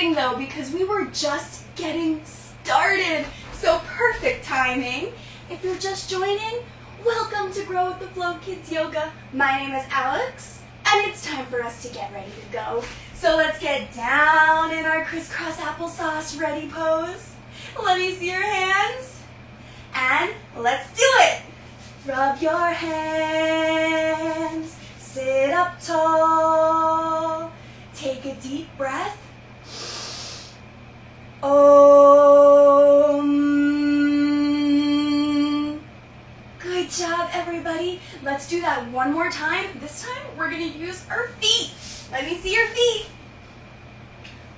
amazing though, because we were just getting started. So perfect timing. If you're just joining, welcome to Grow with the Flow Kids Yoga. My name is Alex, and it's time for us to get ready to go. So let's get down in our crisscross applesauce ready pose. Let me see your hands, and let's do it. Rub your hands, sit up tall, take a deep breath. Good job, everybody. Let's do that one more time. This time, we're gonna use our feet. Let me see your feet.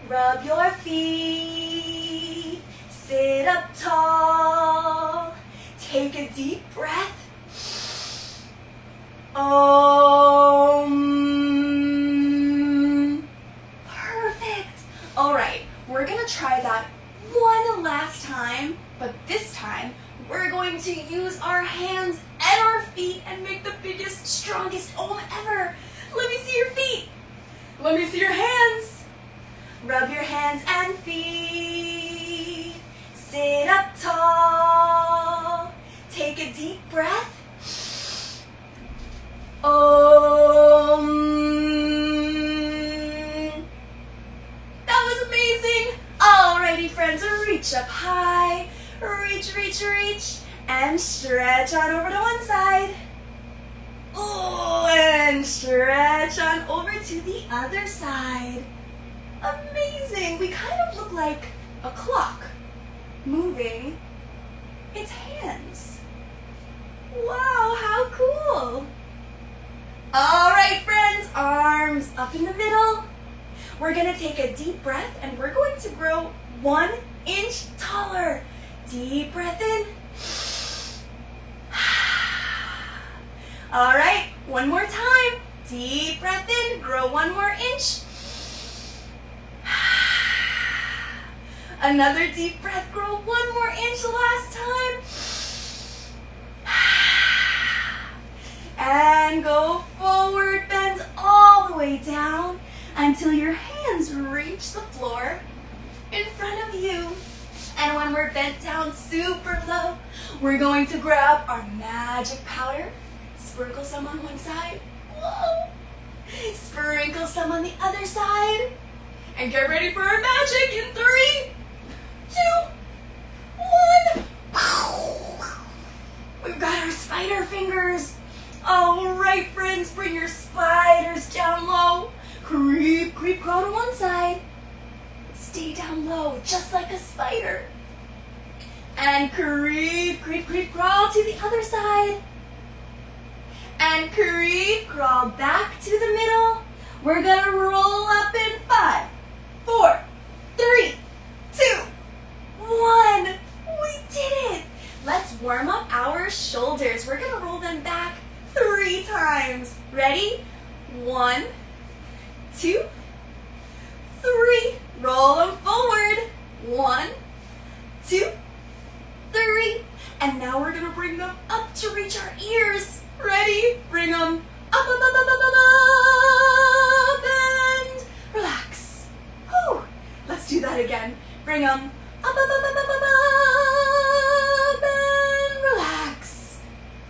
Rub your feet, sit up tall, take a deep breath. Perfect. All right, we're gonna try that one last time, but this time we're going to use our hands and our feet and make the biggest, strongest Om ever. Let me see your feet. Let me see your hands. Rub your hands and feet. Sit up tall. Take a deep breath. That was amazing. Alrighty, friends, reach up high. Reach, reach, reach, and stretch on over to one side. Oh, and stretch on over to the other side. Amazing. We kind of look like a clock moving its hands. Wow, how cool. All right, friends, arms up in the middle. We're going to take a deep breath, and we're going to grow 1 inch taller. Deep breath in. All right, one more time. Deep breath in, grow 1 more inch. Another deep breath, grow 1 more inch last time. And go forward, bend all the way down until your hands reach the floor in front of you. And when we're bent down super low, we're going to grab our magic powder, sprinkle some on one side, whoa, sprinkle some on the other side, and get ready for our magic in 3, 2, 1. We've got our spider fingers. All right, friends, bring your spiders down low. Creep, creep, crawl to one side. Stay down low, just like a spider. And creep, creep, creep, crawl to the other side. And creep, crawl back to the middle. We're gonna roll up in 5, 4, 3, 2, 1. We did it. Let's warm up our shoulders. We're gonna roll them back 3 times. Ready? 1, 2, 3. Roll them forward. 1, 2, 3. And now we're going to bring them up to reach our ears. Ready? Bring them up, up, up, up, up, up, up, and relax. Whew. Let's do that again. Bring them up, up, up, up, up, up, up, and relax.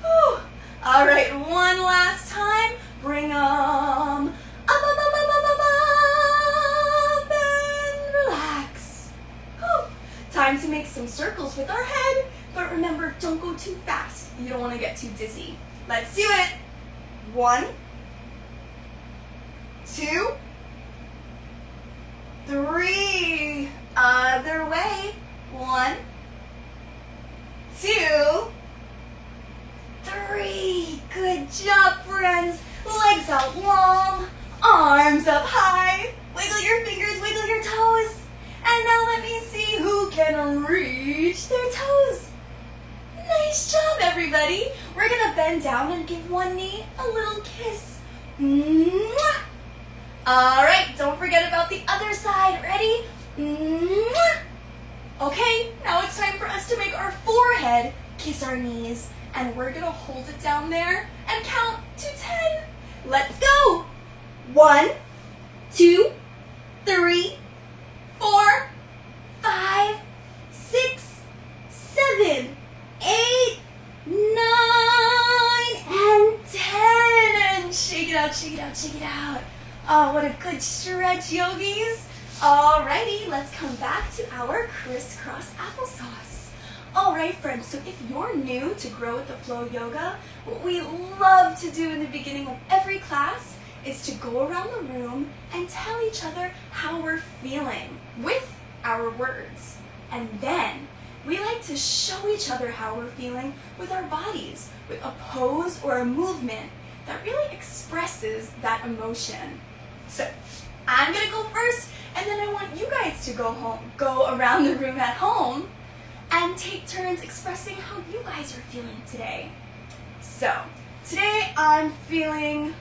Whew. All right, one last time. Bring them up, up, up, up, up, up, up, and relax. Whew. Time to make some circles with our head, but remember, don't go too fast. You don't want to get too dizzy. Let's do it. 1, 2, 3. Other way. 1, 2, 3. Good job, friends. Legs out long, arms up high. Wiggle your fingers, wiggle your toes. And now let me see who can reach their toes. Nice job, everybody. We're going to bend down and give one knee a little kiss. Mwah. All right, don't forget about the other side. Ready? Mwah. Okay, now it's time for us to make our forehead kiss our knees. And we're going to hold it down there and count to 10. Let's go. 1, 2, 3, 4, check it out, check it out. Oh, what a good stretch, yogis. Alrighty, let's come back to our crisscross applesauce. Alright friends, so if you're new to Grow with the Flow Yoga, what we love to do in the beginning of every class is to go around the room and tell each other how we're feeling with our words. And then we like to show each other how we're feeling with our bodies, with a pose or a movement that really expresses that emotion. So I'm gonna go first, and then I want you guys to go around the room at home and take turns expressing how you guys are feeling today. So today I'm feeling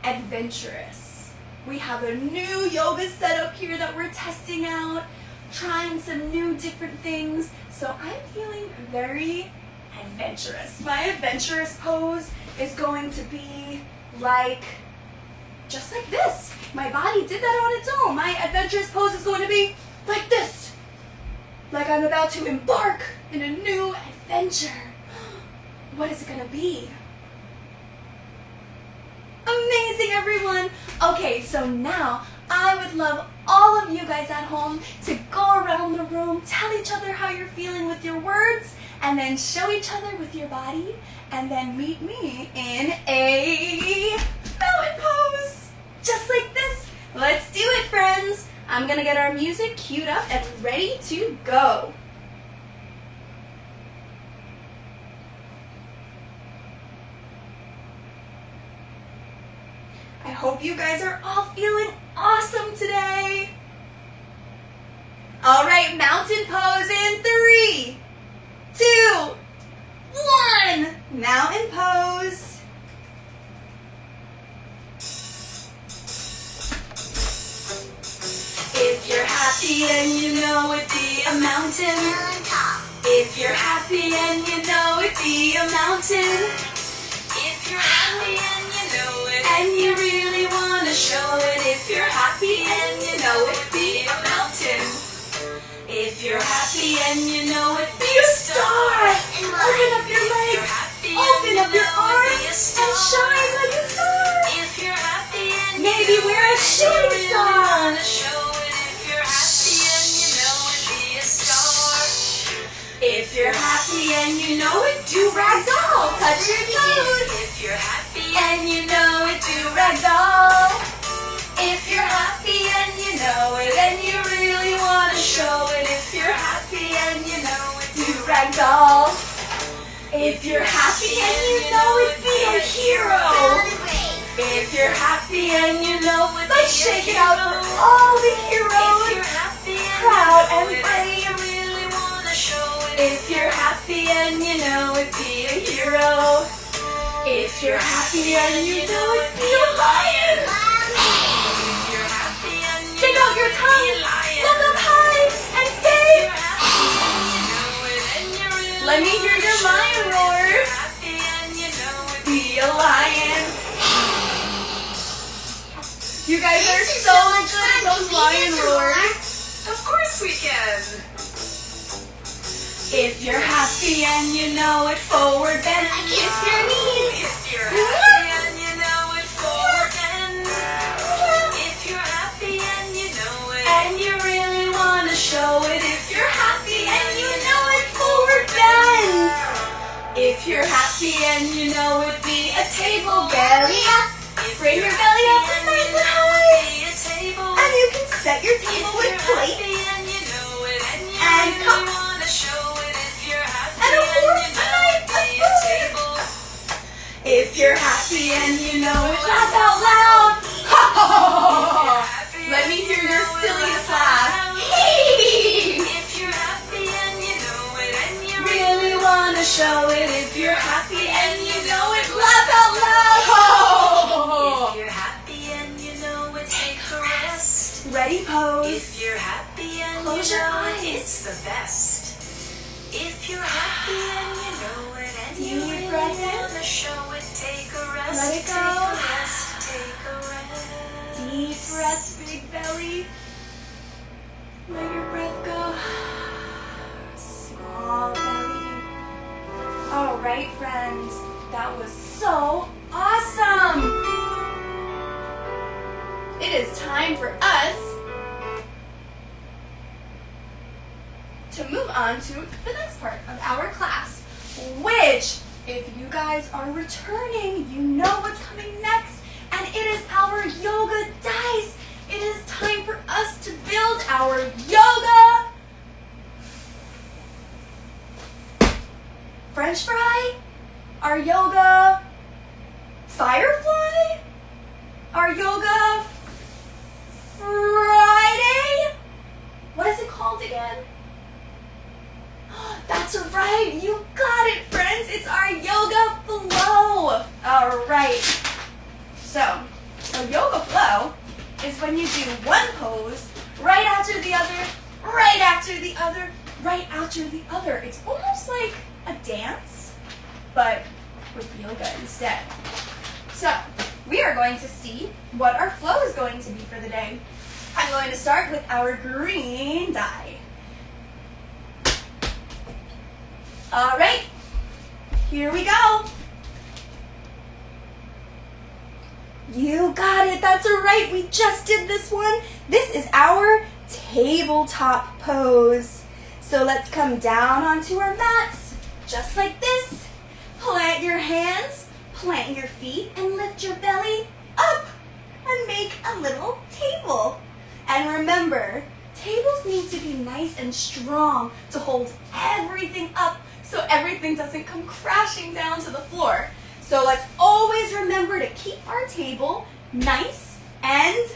adventurous. We have a new yoga setup here that we're testing out, trying some new different things. So I'm feeling very adventurous. My adventurous pose is going to be just like this. My body did that on its own. My adventurous pose is going to be like this. Like I'm about to embark in a new adventure. What is it gonna be? Amazing, everyone. Okay, so now I would love all of you guys at home to go around the room, tell each other how you're feeling with your words, and then show each other with your body, and then meet me in a mountain pose. Just like this. Let's do it, friends. I'm gonna get our music queued up and ready to go. I hope you guys are all feeling awesome today. All right, mountain pose in 3, 2, 1. Mountain pose. If you're happy and you know it, be a mountain. If you're happy and you know it, be a mountain. If you're happy and you know it, and you really want to show it. If you're happy and you know it, be a mountain. If you're happy and you know it, be a star. Open up your legs, open up your arms, and shine like a star. If you're happy and maybe wear a shooting star. If you're happy and you know it, do ragdoll. Touch your toes. If you're happy and you know it, do ragdoll. If you're happy and you know it, and you really want to show it. If you're happy and you know it, do ragdoll. If you're happy and you know it, be a hero. If you're happy and you know it, let's shake it out for all the heroes. If you're happy, proud and brave. If you're happy and you know it, be a hero. If you're happy and you know it, be a lion. If you're happy and you stick out your tongue, look up high and say, let me hear your lion roars. Be a lion. You guys are so good at those lion roars. Of course we can. If you're happy and you know it, forward bend and kiss your knees. If you're happy and you know it, forward bend. If you're happy and you know it, and you really want to show it. If you're happy and you know it, forward bend. If you're happy and you know it, be a table, belly up. Bring your belly up nice and high. And you can set your table with plates and cups. And a fork, a knife, a spoon. If you're happy and you know it, laugh out loud. Let me hear your silliest laugh. If you're happy and you know it, and you really want to show it. If you're happy and you know it, laugh out loud. If you're happy and you know it, take a rest. Ready, pose. If you're happy and close you your know eyes. it, it's the best. If you're happy and you know it, and you Deep really breath in. want to show it, take a rest. Let it go. Take a rest. Take a rest. Deep breath, big belly. Let your breath go. Small belly. All right, friends. That was so awesome. it is time for us to move on to the next part of our class, which, if you guys are returning, you know what's coming next, and it is our yoga dice. It is time for us to build our yoga French fry, our yoga firefly, our yoga Friday. What is it called again? That's right, you got it, friends. It's our yoga flow. All right. So, a yoga flow is when you do one pose right after the other, right after the other, right after the other. It's almost like a dance, but with yoga instead. So, we are going to see what our flow is going to be for the day. I'm going to start with our green die. All right, here we go. You got it, that's right, we just did this one. This is our tabletop pose. So let's come down onto our mats, just like this. Plant your hands, plant your feet, and lift your belly up and make a little table. And remember, tables need to be nice and strong to hold everything up so everything doesn't come crashing down to the floor. So let's always remember to keep our table nice and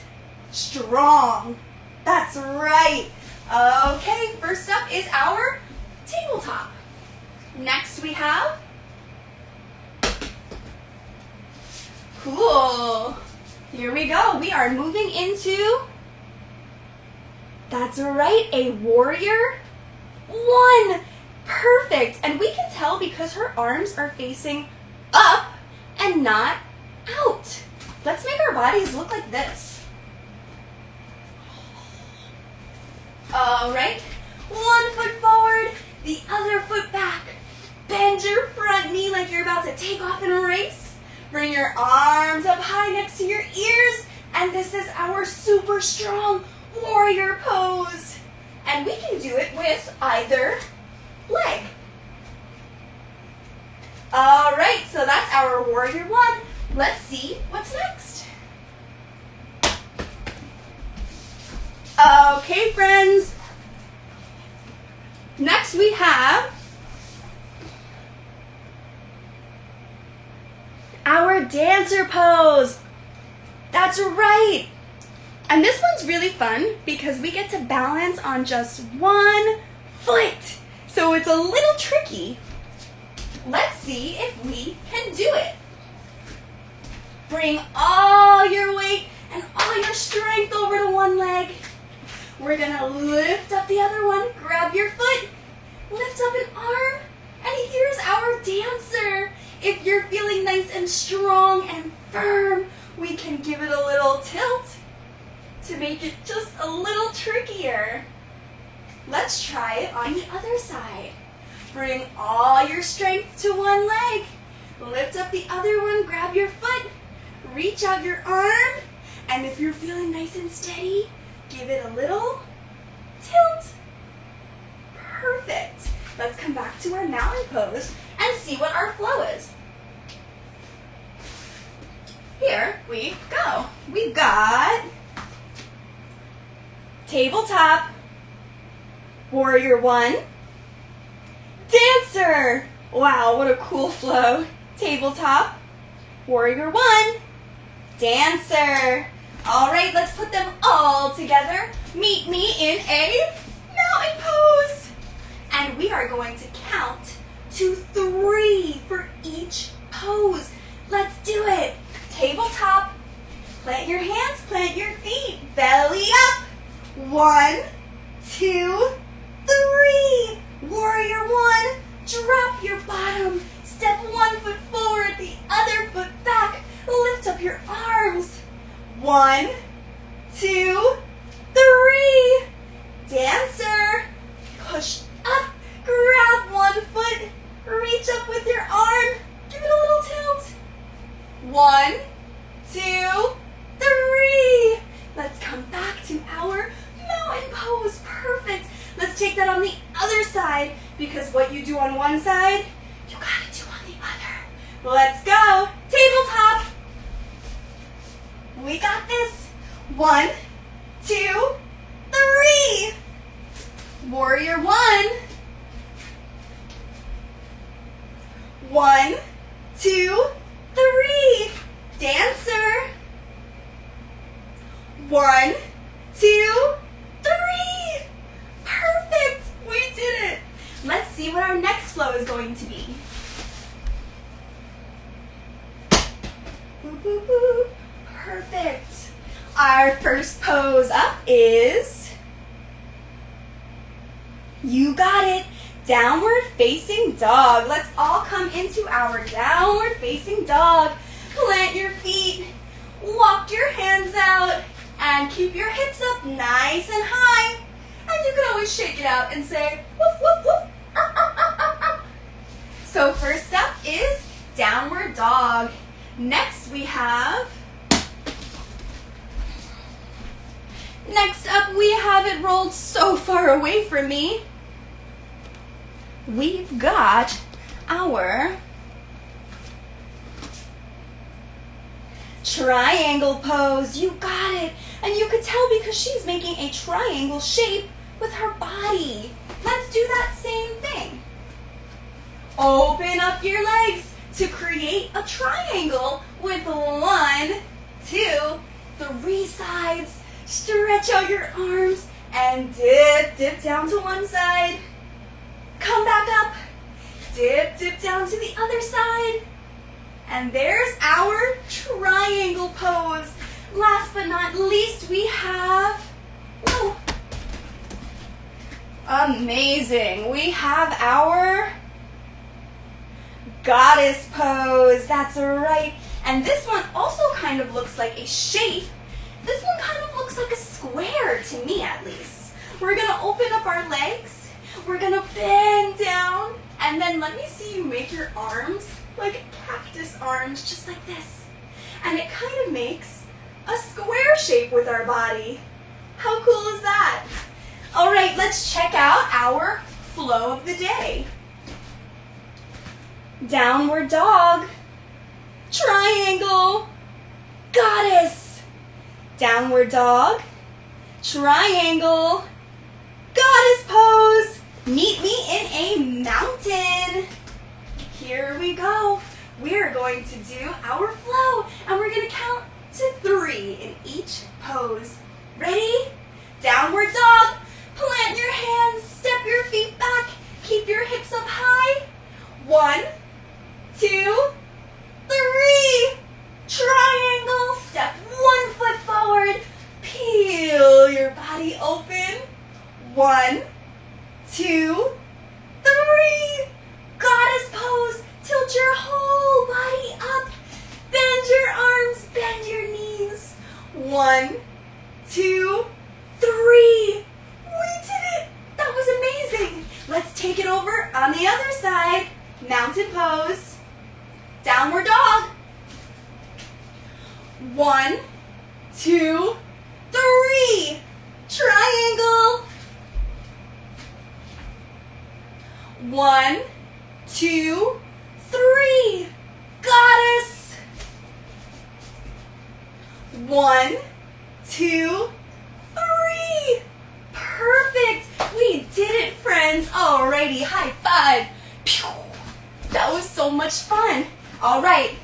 strong. That's right. Okay, first up is our tabletop. Next we have, cool. Here we go. We are moving into, that's right, a warrior one. Perfect. And we can tell because her arms are facing up and not out. Let's make our bodies look like this. All right. One foot forward, the other foot back. Bend your front knee like you're about to take off in a race. Bring your arms up high next to your ears. And this is our super strong warrior pose. And we can do it with either leg. All right, so that's our warrior one. Let's see what's next. Okay, friends. Next we have our dancer pose. That's right. And this one's really fun because we get to balance on just one foot. So it's a little tricky. Let's see if we can do it. Bring all your weight and all your strength over to one leg. We're gonna lift up the other one, grab your foot, lift up an arm, and here's our dancer. If you're feeling nice and strong and firm, we can give it a little tilt to make it just a little trickier. Let's try it on the other side. Bring all your strength to one leg. Lift up the other one, grab your foot, reach out your arm, and if you're feeling nice and steady, give it a little tilt. Perfect. Let's come back to our mountain pose and see what our flow is. Here we go. We've got tabletop, warrior one, dancer. Wow, what a cool flow. Tabletop, warrior one, dancer. All right, let's put them all together. Meet me in a mountain pose. And we are going to count to 3 for each pose. Let's do it. Tabletop, plant your hands, plant your feet, belly up. 1, 2, 3. Warrior one, drop your bottom. Step 1 foot forward, the other foot back. Lift up your arms. 1, 2, 3. Dancer, push up, grab 1 foot, reach up with your arm, give it a little tilt. 1, 2, 3. let's take that on the other side, because what you do on one side, you gotta do on the other. Let's go. Tabletop. We got this. 1, 2, 3. Warrior 1. 1, 2, 3. Dancer. 1, 2, 3. Perfect. We did it. Let's see what our next flow is going to be. Boop, boop, boop. Perfect. Our first pose up is, you got it, downward facing dog. Let's all come into our downward facing dog. Plant your feet, walk your hands out, and keep your hips up nice and high. And you can always shake it out and say, woof, woof, woof. Ah, ah, ah, ah, ah. So first up is downward dog. Next we have it rolled so far away from me. We've got our triangle pose. You got it. And you could tell because she's making a triangle shape with her body. Let's do that same thing. Open up your legs to create a triangle with 1, 2, 3 sides. Stretch out your arms and dip down to one side. Come back up. Dip down to the other side. And there's our triangle pose. Last but not least, we have, whoa, amazing. We have our goddess pose. That's right. And this one also kind of looks like a shape. This one kind of looks like a square to me, at least. We're gonna open up our legs. We're gonna bend down. And then let me see you make your arms like cactus arms, just like this. And it kind of makes a square shape with our body. How cool is that? All right, let's check out our flow of the day. Downward dog, triangle, goddess. Downward dog, triangle, goddess pose. Meet me in a mountain. Here we go. We're going to do our flow, and we're going to count to 3 in each pose. Ready? Downward dog. Plant your hands, step your feet back, keep your hips up high. 1, 2, 3. Triangle. Step 1 foot forward. Peel your body open. 1, 2, 3. Goddess pose. Tilt your whole body up. Bend your arms, bend your knees. 1, 2, 3. We did it. That was amazing. Let's take it over on the other side. Mountain pose. Downward dog. 1, 2, 3. Triangle. 1, 2, 3. Goddess. 1, 2, 3. Perfect. We did it, friends. Alrighty, high five. Pew. That was so much fun. All right,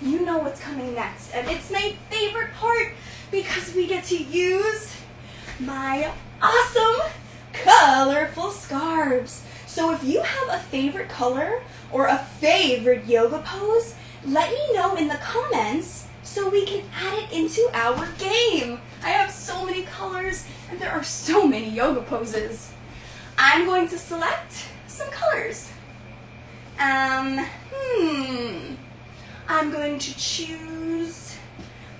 you know what's coming next, and it's my favorite part because we get to use my awesome colorful scarves. So if you have a favorite color or a favorite yoga pose, let me know in the comments so we can add it into our game. I have so many colors and there are so many yoga poses. I'm going to select some colors. I'm going to choose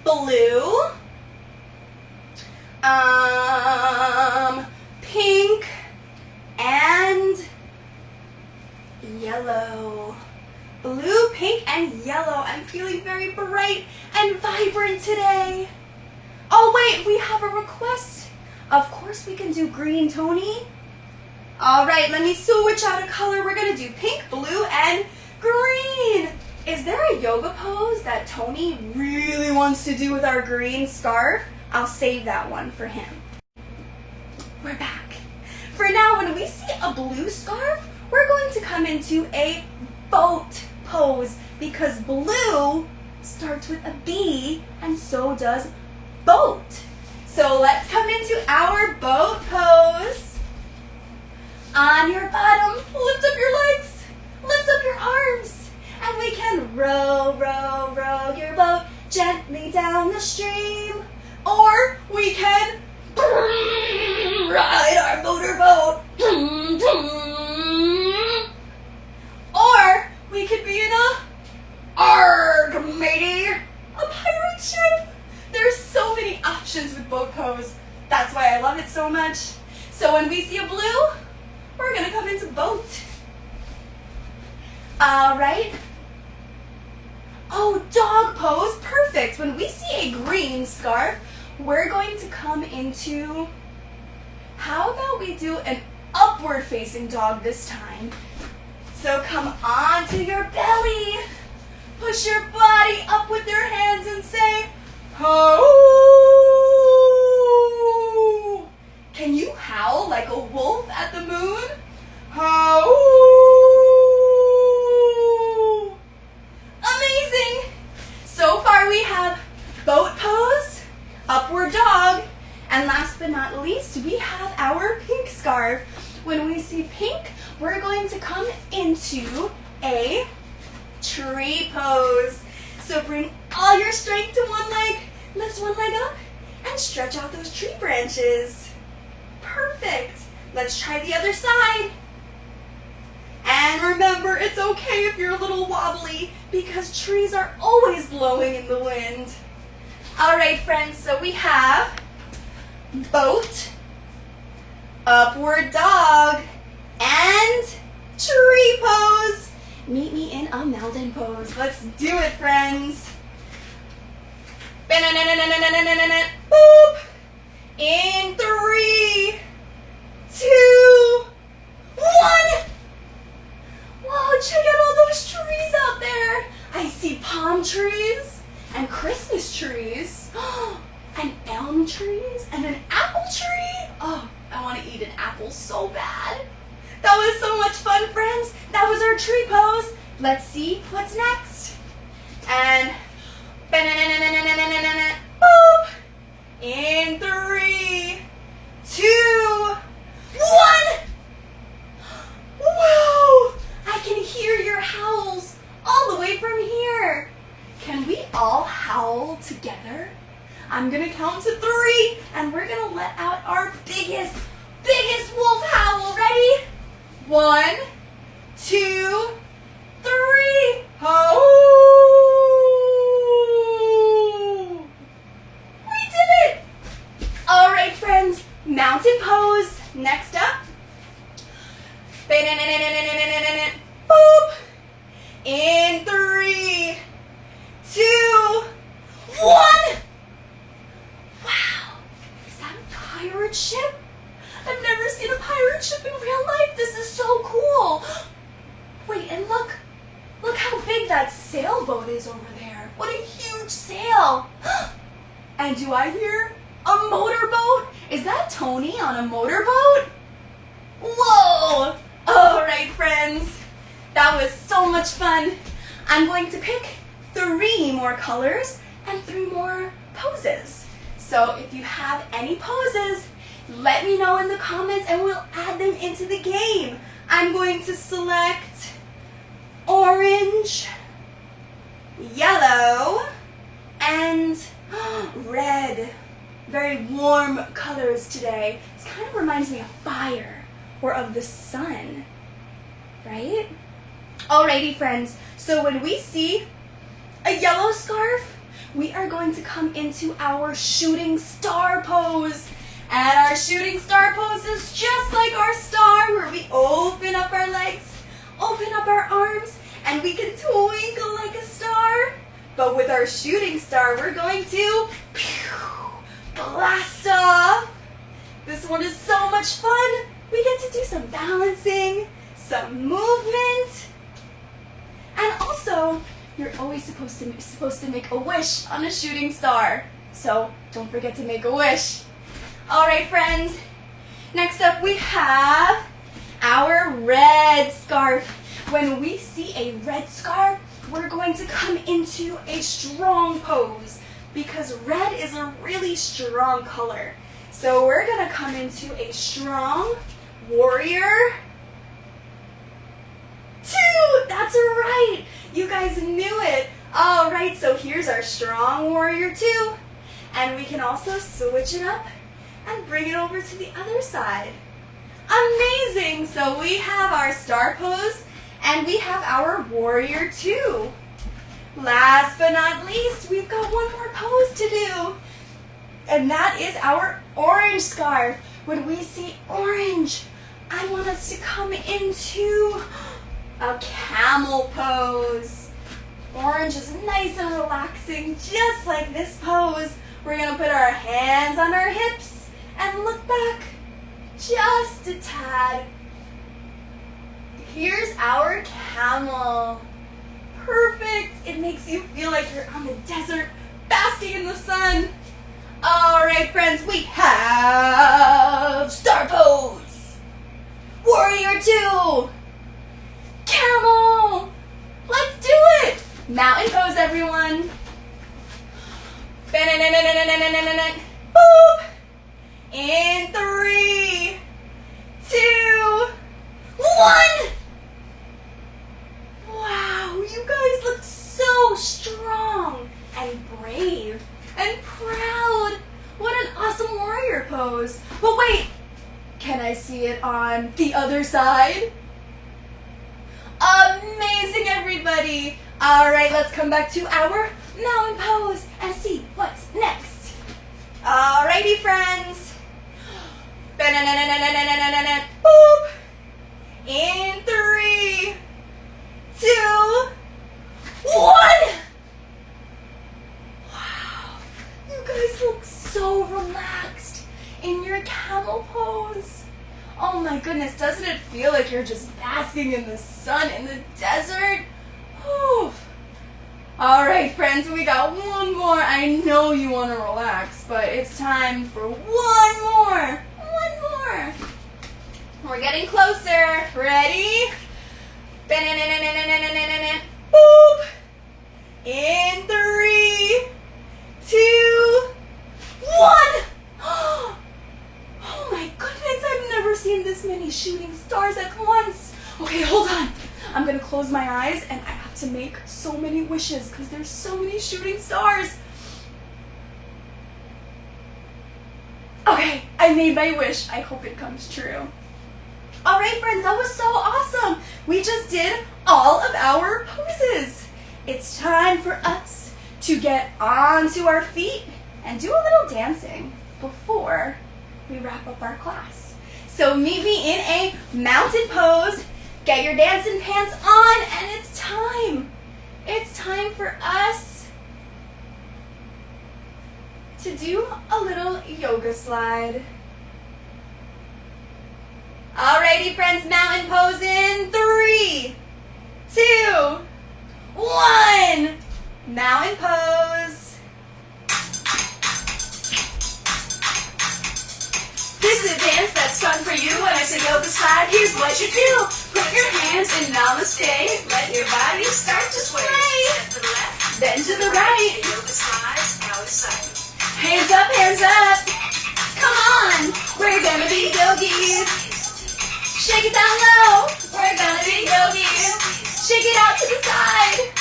blue, pink, and yellow. Blue, pink, and yellow. I'm feeling very bright and vibrant today. Oh wait, we have a request. Of course we can do green, Tony. All right, let me switch out a color. We're gonna do pink, blue, and green. Is there a yoga pose that Tony really wants to do with our green scarf? I'll save that one for him. We're back. For now, when we see a blue scarf, we're going to come into a boat pose because blue starts with a B and so does boat. So let's come into our boat pose. On your bottom, lift up your legs, lift up your arms, and we can row, row, row your boat gently down the stream. Or we can ride our motorboat. Or we could be in a arg matey, a pirate ship. There's so many options with boat pose. That's why I love it so much. So when we see a blue, we're gonna come into boat. All right. Oh, dog pose, perfect. When we see a green scarf, we're going to come into, how about we do an upward facing dog this time? So come onto your belly, push your body up with your hands and say, ho! Can you howl like a wolf at the moon? Ho! Amazing! So far we have boat pose, upward dog, and last but not least, we have our pink scarf. When we see pink, we're going to come into a tree pose. So bring all your strength to one leg, lift one leg up, and stretch out those tree branches. Perfect. Let's try the other side. And remember, it's okay if you're a little wobbly because trees are always blowing in the wind. All right, friends, so we have boat, upward dog, and tree pose. Meet me in a mountain pose. Let's do it, friends. Boop. In 3, 2, 1. Whoa, check out all those trees out there. I see palm trees and Christmas trees and elm trees and an apple tree. Oh, I want to eat an apple so bad. That was so much fun, friends. That was our tree pose. Let's see what's next. And boop. In 3, 2, 1. Wow! I can hear your howls all the way from here. Can we all howl together? I'm gonna count to 3 and we're gonna let out our biggest wolf howl. Ready? 1, 2, 3. Ho! We did it! All right, friends, mountain pose. Next up. Boop. In 3, 2, 1. Wow, is that a pirate ship? I've never seen a pirate ship in real life. This is so cool. Wait, and look how big that sailboat is over there. What a huge sail. And do I hear a motorboat? Is that Tony on a motorboat? Whoa! All right, friends. That was so much fun. I'm going to pick 3 more colors and 3 more poses. So if you have any poses, let me know in the comments and we'll add them into the game. I'm going to select orange, yellow, and red. Very warm colors today. This kind of reminds me of fire or of the sun, right? Alrighty, friends. So when we see a yellow scarf, we are going to come into our shooting star pose. And our shooting star pose is just like our star, where we open up our legs, open up our arms, and we can twinkle like a star. But with our shooting star, we're going to blast off. This one is so much fun. we get to do some balancing, some movement, and also you're always supposed to make a wish on a shooting star. So don't forget to make a wish. All right, friends. Next up we have our red scarf. When we see a red scarf, we're going to come into a strong pose because red is a really strong color. So we're going to come into a strong warrior 2. That's right. You guys knew it. All right, so here's our strong warrior 2. And we can also switch it up and bring it over to the other side. Amazing. So we have our star pose and we have our warrior 2. Last but not least, we've got one more pose to do. And that is our orange scarf. When we see orange, I want us to come into a camel pose. Orange is nice and relaxing, just like this pose. We're going to put our hands on our hips and look back just a tad. Here's our camel. Perfect. It makes you feel like you're on the desert, basking in the sun. All right, friends, we have star pose, warrior 2, camel. Let's do it. Mountain pose, everyone. Boop. In 3, 2, 1. Wow, you guys look so strong and brave and proud. What an awesome warrior pose. But wait, can I see it on the other side? Amazing, everybody. All right, let's come back to our mountain pose and see what's next. All righty, friends. Boop. In 3, 2, 1. Wow, you guys look so relaxed in your camel pose. Oh my goodness, doesn't it feel like you're just basking in the sun in the desert? Whew. All right, friends, we got one more. I know you want to relax, but it's time for one more. One more. We're getting closer. Ready? Boop. In 3, 2, 1. Oh my goodness, I've never seen this many shooting stars at once. Okay, hold on. I'm gonna close my eyes and I have to make so many wishes because there's so many shooting stars. Okay, I made my wish. I hope it comes true. All right, friends, that was so awesome. We just did all of our poses. It's time for us to get onto our feet and do a little dancing before we wrap up our class. So meet me in a mountain pose. Get your dancing pants on, and it's time. It's time for us to do a little yoga slide. Alrighty, friends, mountain pose in 3, 2, 1. Mountain pose. This is a dance that's fun for you. When I say yoga slide, here's what you do. Put your hands in namaste. Let your body start to sway. Step to the left, then to the right. Yoga slides out of sight. Hands up, hands up. Come on, we're gonna be yogis. Shake it down low. We're gonna be yogis. Shake it out to the side.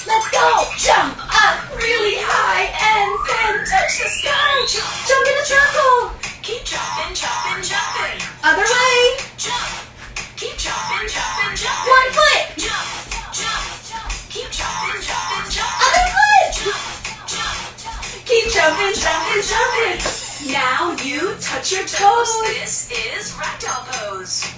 Let's go. Jump up really high and then touch the sky. Jump in a circle. Keep jumping, jumping, jumping. Other way. Jump. Keep jumping, jumping, jumping. One foot. Jump, jump, jump. Keep jumping, jumping, jumping. Other foot. Jump, jump, jump. Keep jumping, jumping, jumping. Now you touch your toes. This is ragdoll pose.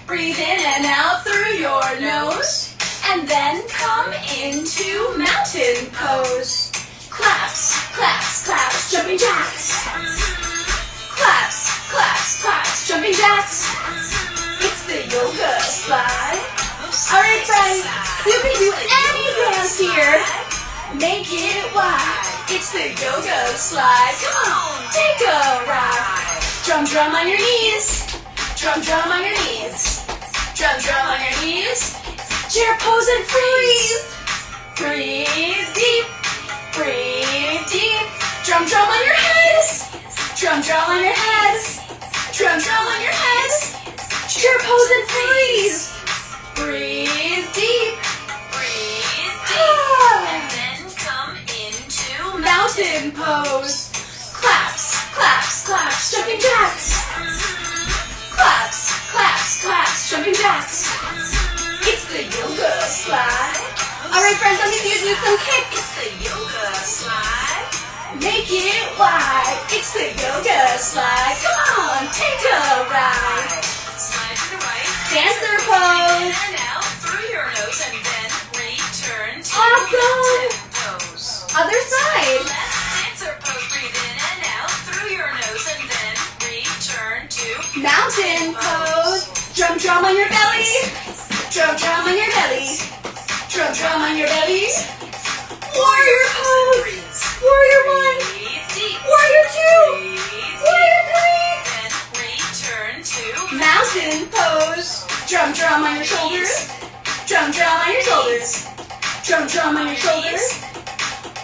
Breathe in and out through your nose. And then come into mountain pose. Claps, claps, claps, jumping jacks. Claps, claps, claps, jumping jacks. arms here. Make it wide. It's the yoga slide. Come on, take a ride. Drum, drum on your knees. Drum, drum on your knees. Drum, drum on your knees. Chair pose and freeze. Breathe deep. Breathe deep. Drum, drum on your heads. Drum, drum on your heads. Drum, drum on your heads. Chair pose and freeze. Breathe deep. Breathe deep. And then come into Mountain pose. Claps, claps, claps, jumping jacks. Claps, claps, claps, jumping jacks. It's the yoga slide. Alright friends, let me see you do some kicks. It's the yoga slide. Make it wide. It's the yoga slide. Come on, take a ride. Slide to the right. Dancer In pose. and out through your nose and then return to Awesome. mountain pose. Other side. Left dancer pose. Breathe in and out through your nose and then return to Mountain pose. Drum, drum on your belly. Drum, drum on your belly. Drum, drum on your belly. Warrior pose. Warrior 1. Breathe deep. Warrior 2. Breathe Warrior deep. Then return to 3. Mountain pose. Drum, drum on your shoulders. Drum, drum on your shoulders. Drum, drum on your shoulders.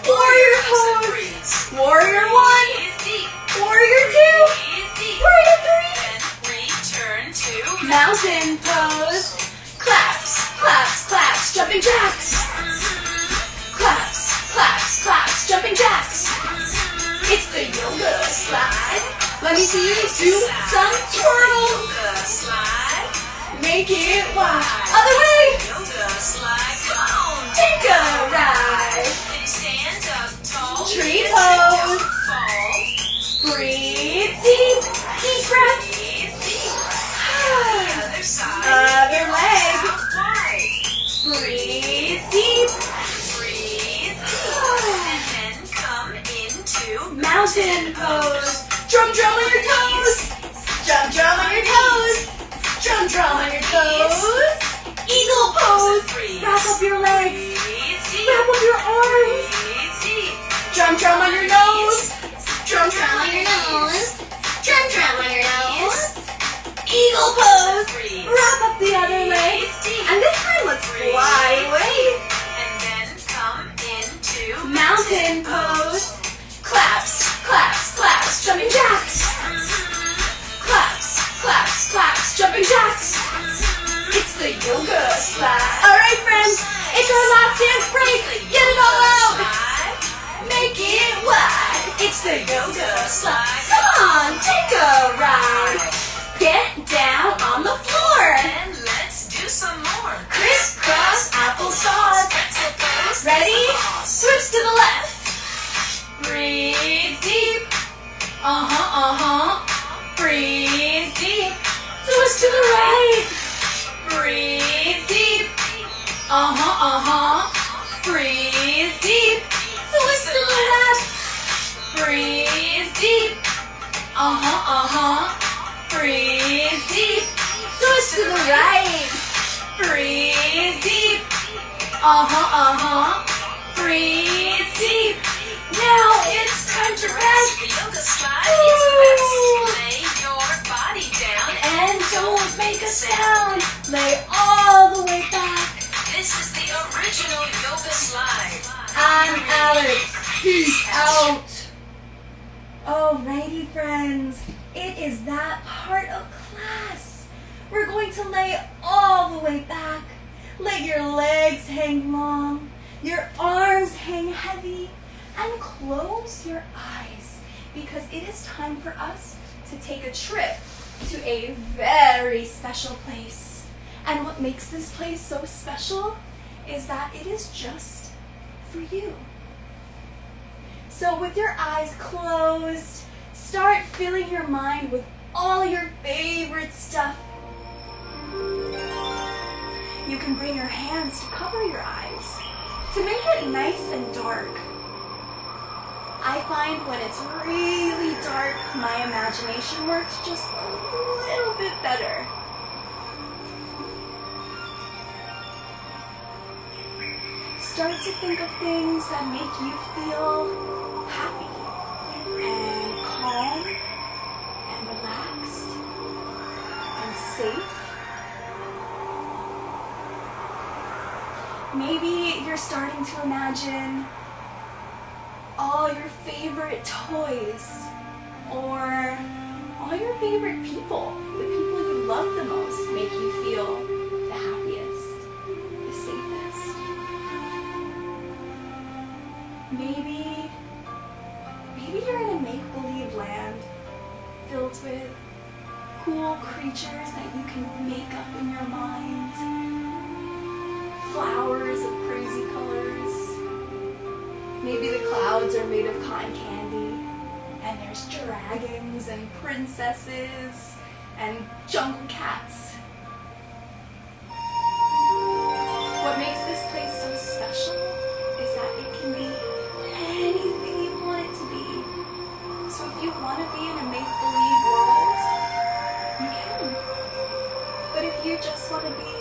Warrior pose. Warrior 1. Breathe deep. Warrior 2. Breathe deep. Warrior 3. Then return to Mountain pose. Claps, claps, claps, jumping jacks. Claps, claps, claps, jumping jacks. It's the yoga slide. Let me see you do some twirls. yoga slide. Make it wide. Other way. Yoga slide. Come on. Take a ride. Then stand up tall. Tree Get pose. your fall. Breathe deep. Deep breath. Breathe deep. The other side. Other leg. Out wide. Breathe deep. Breathe deep. And then come into Mountain pose. Drum, drum on your toes. Drum, drum on your toes. Drum, drum on your toes. Eagle pose. Wrap up your legs. Breathe deep. Wrap up your arms. Breathe deep. Drum, drum on your nose. Drum, drum on your nose. Drum, drum on your nose. Eagle pose. Wrap up the other leg. And this time let's fly away. And then come into Mountain pose. Claps, claps, claps, jumping jacks. Claps, claps, claps, jumping jacks. It's the yoga slide. Alright friends, it's our last dance break. Get it all out. Make it wide. It's the yoga slide. Come on, take a ride. Get down on the floor. And let's do some more. Crisscross applesauce. Pretzel pose. Ready? Twist to the left. Breathe deep. Breathe deep. Twist to the right. Breathe deep. Breathe deep. Twist to the left. Breathe deep. Breathe deep. Twist to the right. Breathe deep. Breathe deep. Now it's time to rest. The yoga slide is best. Lay your body down And don't make a sound. Lay all the way back. this is the original yoga slide. I'm Alex. Peace out. Alrighty, friends. It is that part of class. We're going to lay all the way back. Let your legs hang long, your arms hang heavy, and close your eyes because it is time for us to take a trip to a very special place. And what makes this place so special is that it is just for you. So with your eyes closed, start filling your mind with all your favorite stuff. You can bring your hands to cover your eyes to make it nice and dark. I find when it's really dark, my imagination works just a little bit better. start to think of things that make you feel happy and calm and relaxed and safe. Maybe you're starting to imagine all your favorite toys or all your favorite people, the people you love the most, make you feel the happiest, the safest. Maybe you're in a make-believe land filled with cool creatures that you can make up in your mind, flowers of crazy colors. Maybe the clouds are made of cotton candy, and there's dragons and princesses and jungle cats. What makes this place so special is that it can be anything you want it to be. So if you want to be in a make-believe world, you can. But if you just want to be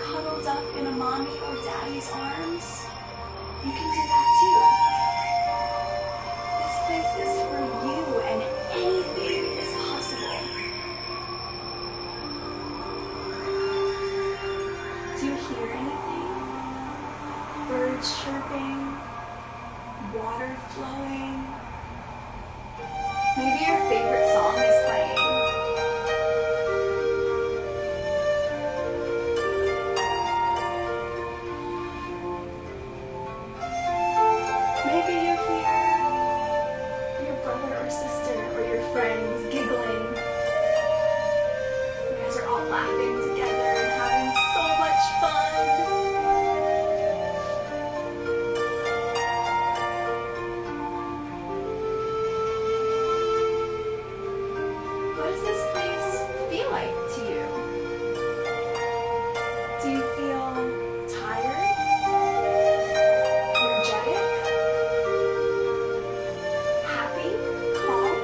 cuddled up in a mommy or daddy's arms, you can do that too. This place is for you and anything is possible. Do you hear anything? Birds chirping, water flowing. Maybe your favorite song is playing. Friends giggling. You guys are all laughing together and having so much fun. What does this place feel like to you? Do you feel tired? Energetic? Happy? Calm?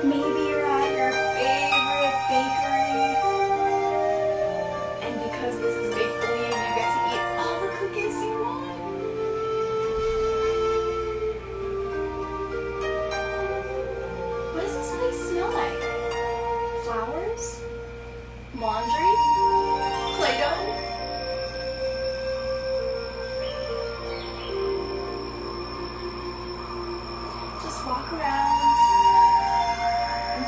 Maybe you're at your favorite bakery, and because this is make-believe, you get to eat all the cookies you want. What does this place smell like? Flowers? Laundry? Play-Doh? Just walk around.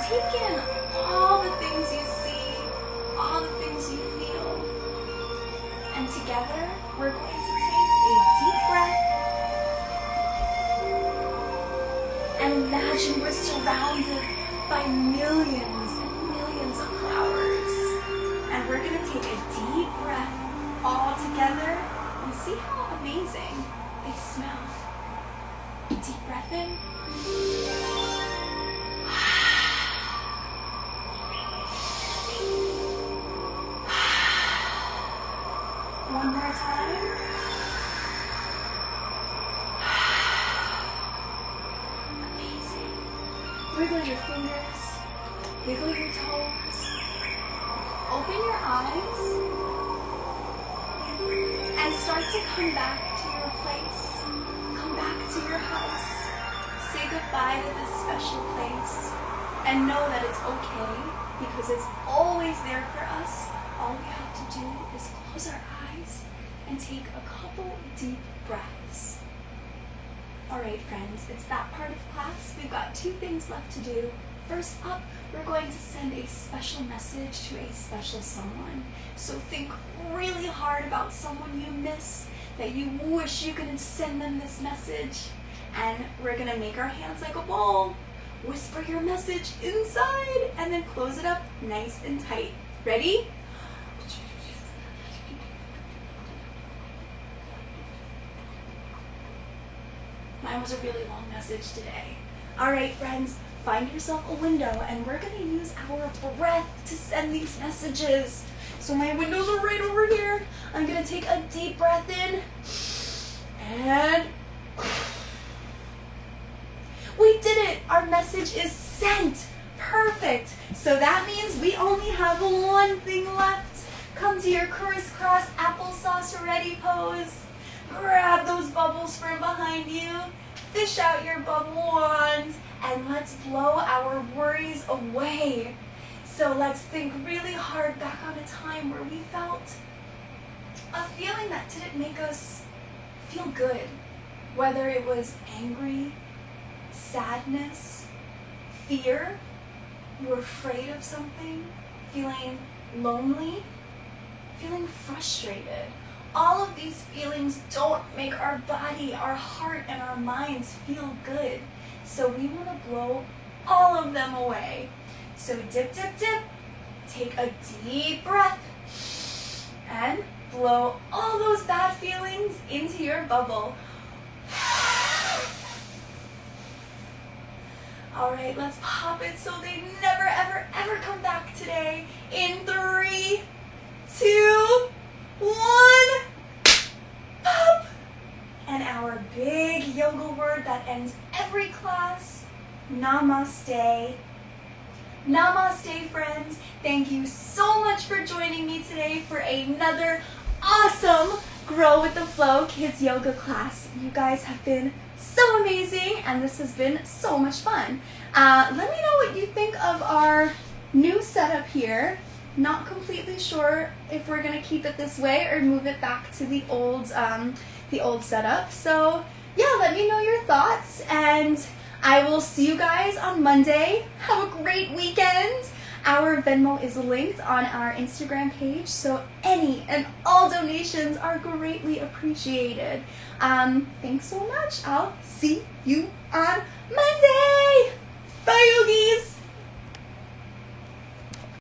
Take in all the things you see, all the things you feel. And together, we're going to take a deep breath and imagine we're surrounded by millions and millions of flowers. And we're going to take a deep breath all together and see how amazing they smell. Deep breath in. One more time. Amazing. Wiggle your fingers. Wiggle your toes. Open your eyes. And start to come back to your place. Come back to your house. Say goodbye to this special place. And know that it's okay because it's always there for us. All we have to do is close our eyes and take a couple deep breaths. All right, friends, it's that part of class. We've got 2 things left to do. First up, we're going to send a special message to a special someone. So think really hard about someone you miss that you wish you could send them this message. And we're gonna make our hands like a ball. Whisper your message inside and then close it up nice and tight. Ready? Mine was a really long message today. All right, friends, find yourself a window and we're gonna use our breath to send these messages. So my windows are right over here. I'm gonna take a deep breath in and did it. Our message is sent. Perfect. So that means we only have one thing left. Come to your crisscross applesauce ready pose. Grab those bubbles from behind you. Fish out your bubble wands. And let's blow our worries away. So let's think really hard back on a time where we felt a feeling that didn't make us feel good. Whether it was angry, sadness, fear, you were afraid of something, feeling lonely, feeling frustrated. All of these feelings don't make our body, our heart, and our minds feel good. So we want to blow all of them away. So dip, dip, dip. Take a deep breath and blow all those bad feelings into your bubble. All right, let's pop it so they never, ever, ever come back today. In 3, 2, 1, pop! And our big yoga word that ends every class, namaste. Namaste, friends. Thank you so much for joining me today for another awesome Grow with the Flow Kids Yoga class. You guys have been so amazing, and this has been so much fun. Let me know what you think of our new setup here. Not completely sure if we're gonna keep it this way or move it back to the old setup. So yeah, let me know your thoughts, and I will see you guys on Monday. Have a great weekend. Our Venmo is linked on our Instagram page, so any and all donations are greatly appreciated. Thanks so much. I'll see you on Monday. Bye, yogis.